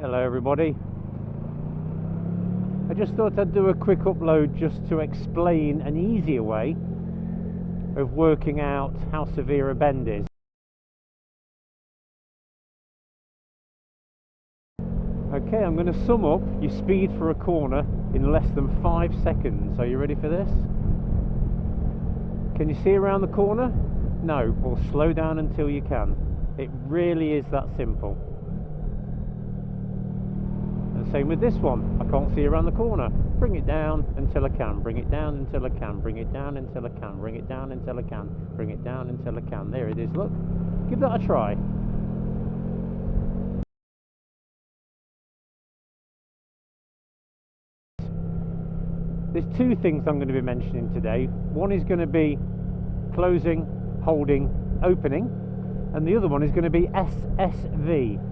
Hello everybody. I just thought I'd do a quick upload just to explain an easier way of working out how severe a bend is. Okay, I'm going to sum up your speed for a corner in less than 5 seconds. Are you ready for this? Can you see around the corner? No, or slow down until you can. It really is that simple. And same with this one. I can't see around the corner. Bring it down until I can. Bring it down until I can. Bring it down until I can. Bring it down until I can. Bring it down until I can. There it is, look. Give that a try. There's two things I'm going to be mentioning today. One is going to be closing, holding, opening, and the other one is going to be SSV.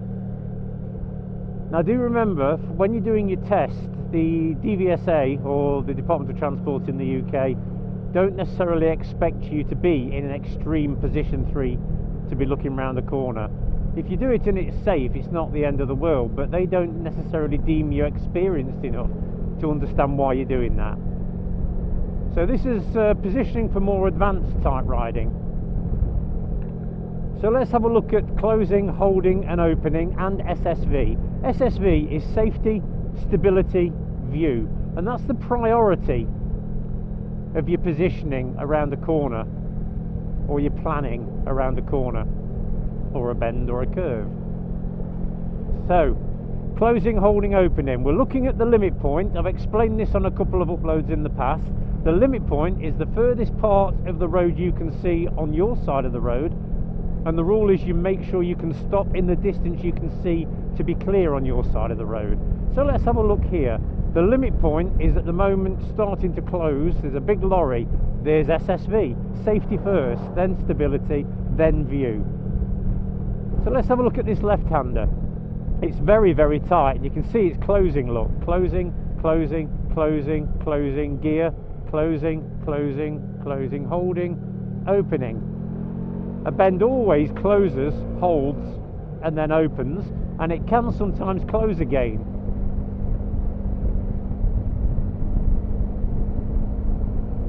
Now do remember, when you're doing your test, the DVSA or the Department of Transport in the UK don't necessarily expect you to be in an extreme position 3 to be looking around the corner. If you do it and it's safe, it's not the end of the world, but they don't necessarily deem you experienced enough to understand why you're doing that. So this is positioning for more advanced type riding. So let's have a look at closing, holding and opening and SSV. SSV is safety, stability, view, and that's the priority of your positioning around a corner or your planning around a corner or a bend or a curve. So closing, holding, opening. We're looking at the limit point. I've explained this on a couple of uploads in the past. The limit point is the furthest part of the road you can see on your side of the road, and the rule is you make sure you can stop in the distance you can see to be clear on your side of the road. So let's have a look here. The limit point is at the moment starting to close. There's a big lorry. There's SSV, safety first, then stability, then view. So let's have a look at this left-hander. It's very, very tight, and you can see it's closing, look. Closing, closing, closing, closing, gear, closing, closing, closing, holding, opening. A bend always closes, holds, and then opens, and it can sometimes close again.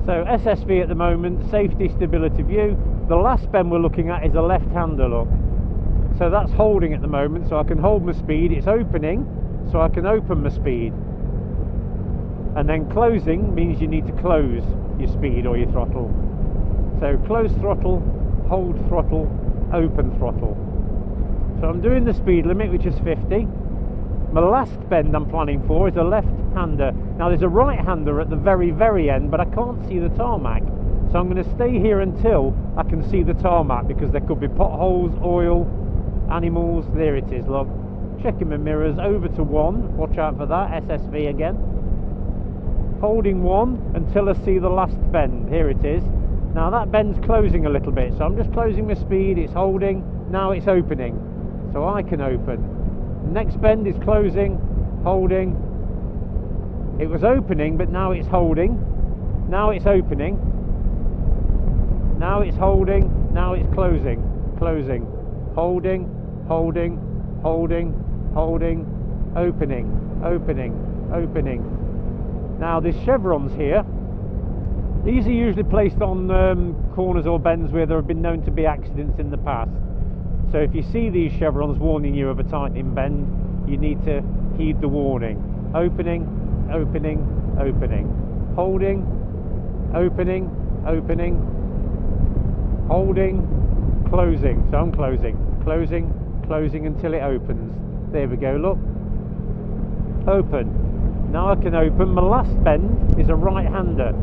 So SSV at the moment, safety, stability, view. The last bend we're looking at is a left-hander, look. So that's holding at the moment, so I can hold my speed. It's opening, so I can open my speed. And then closing means you need to close your speed or your throttle. So close throttle, hold throttle, open throttle. So I'm doing the speed limit, which is 50. My last bend I'm planning for is a left-hander. Now there's a right-hander at the very, very end, but I can't see the tarmac. So I'm going to stay here until I can see the tarmac, because there could be potholes, oil, animals. There it is, look. Checking my mirrors, over to 1. Watch out for that, SSV again. Holding 1 until I see the last bend. Here it is. Now that bend's closing a little bit, so I'm just closing my speed. It's holding, now it's opening, so I can open. Next bend is closing, holding. It was opening, but now it's holding. Now it's opening. Now it's holding, now it's closing. Closing, holding, holding, holding, holding, opening, opening, opening. Now there's chevrons here. These are usually placed on corners or bends where there have been known to be accidents in the past. So if you see these chevrons warning you of a tightening bend, you need to heed the warning. Opening, opening, opening. Holding, opening, opening. Holding, closing. So I'm closing, closing, closing until it opens. There we go, look. Open. Now I can open. My last bend is a right-hander.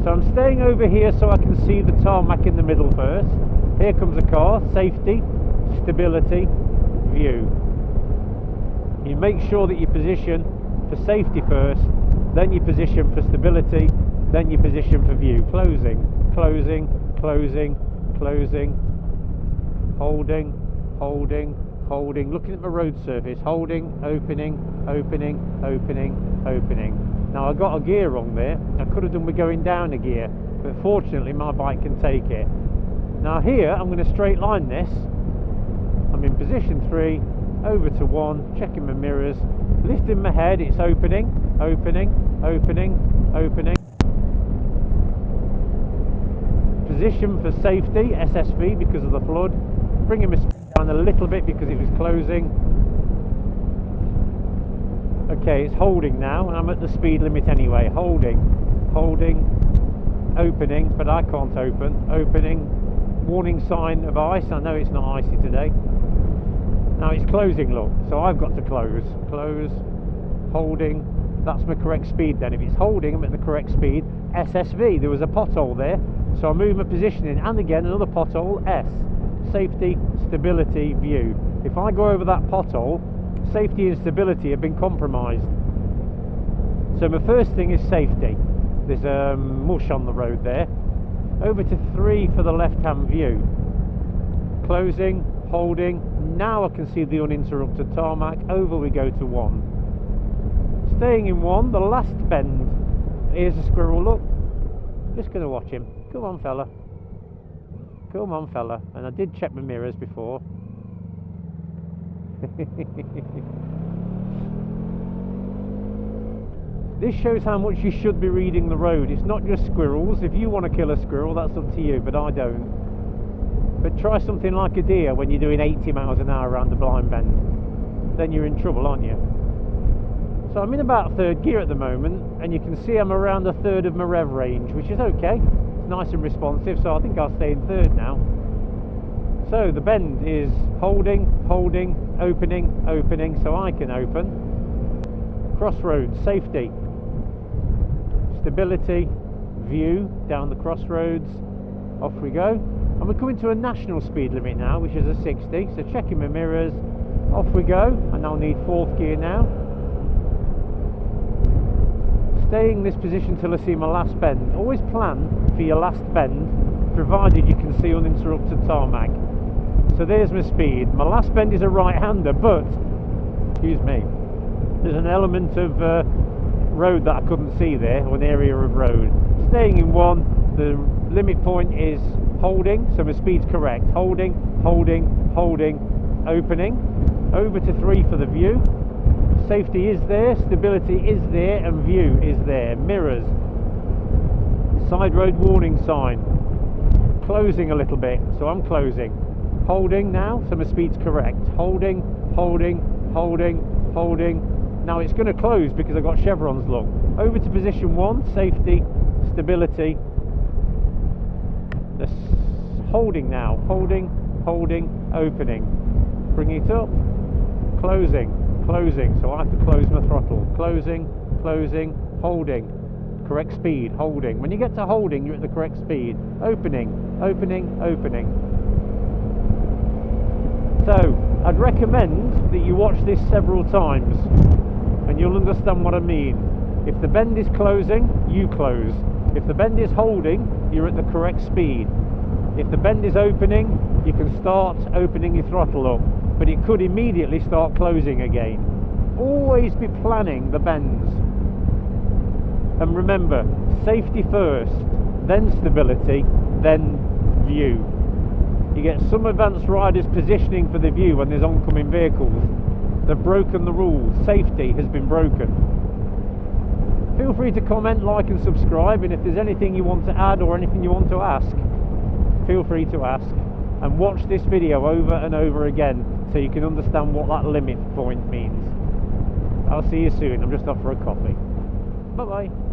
So I'm staying over here so I can see the tarmac in the middle first. Here comes a car, safety, stability, view. You make sure that you position for safety first, then you position for stability, then you position for view. Closing, closing, closing, closing, holding, holding, holding. Looking at my road surface, holding, opening, opening, opening, opening. Now I got a gear wrong there. I could have done with going down a gear, but fortunately my bike can take it. Now here I'm going to straight line this. I'm in position 3, over to 1, checking my mirrors, lifting my head, it's opening, opening, opening, opening. Position for safety, SSV because of the flood, bringing my speed down a little bit because it was closing. Okay, it's holding now, and I'm at the speed limit anyway. Holding, holding, opening, but I can't open. Opening, warning sign of ice. I know it's not icy today. Now it's closing, look, so I've got to close. Close, holding, that's my correct speed then. If it's holding, I'm at the correct speed. SSV, there was a pothole there, so I move my positioning, and again another pothole, S. Safety, stability, view. If I go over that pothole, safety and stability have been compromised. So my first thing is safety. There's mush on the road there. Over to 3 for the left-hand view. Closing, holding. Now I can see the uninterrupted tarmac. Over we go to 1. Staying in 1, the last bend. Here's a squirrel, look. Just going to watch him. Come on, fella. Come on, fella. And I did check my mirrors before. This shows how much you should be reading the road. It's not just squirrels. If you want to kill a squirrel, that's up to you, but I don't. But try something like a deer when you're doing 80 miles an hour around the blind bend. Then you're in trouble, aren't you? So I'm in about 3rd gear at the moment, and you can see I'm around 1/3 of my rev range, which is okay. It's nice and responsive, so I think I'll stay in 3rd now. So the bend is holding, holding, opening, opening, so I can open. Crossroads, safety, stability, view, down the crossroads, off we go. And we're coming to a national speed limit now, which is a 60, so checking my mirrors, off we go, and I'll need 4th gear now. Staying this position till I see my last bend. Always plan for your last bend, provided you can see uninterrupted tarmac. So there's my speed. My last bend is a right-hander, but, excuse me, there's an element of road that I couldn't see there, or an area of road. Staying in 1, the limit point is holding, so my speed's correct. Holding, holding, holding, opening. Over to 3 for the view. Safety is there, stability is there, and view is there. Mirrors. Side road warning sign. Closing a little bit, so I'm closing. Holding now, so my speed's correct. Holding, holding, holding, holding. Now it's going to close because I've got chevrons, look. Over to position 1, safety, stability. This holding now, holding, holding, opening. Bring it up, closing, closing. So I have to close my throttle. Closing, closing, holding. Correct speed, holding. When you get to holding, you're at the correct speed. Opening, opening, opening. So I'd recommend that you watch this several times, and you'll understand what I mean. If the bend is closing, you close. If the bend is holding, you're at the correct speed. If the bend is opening, you can start opening your throttle up, but it could immediately start closing again. Always be planning the bends. And remember, safety first, then stability, then view. You get some advanced riders positioning for the view when there's oncoming vehicles. They've broken the rules. Safety has been broken. Feel free to comment, like and subscribe, and if there's anything you want to add or anything you want to ask, feel free to ask. And watch this video over and over again so you can understand what that limit point means. I'll see you soon. I'm just off for a coffee. Bye bye.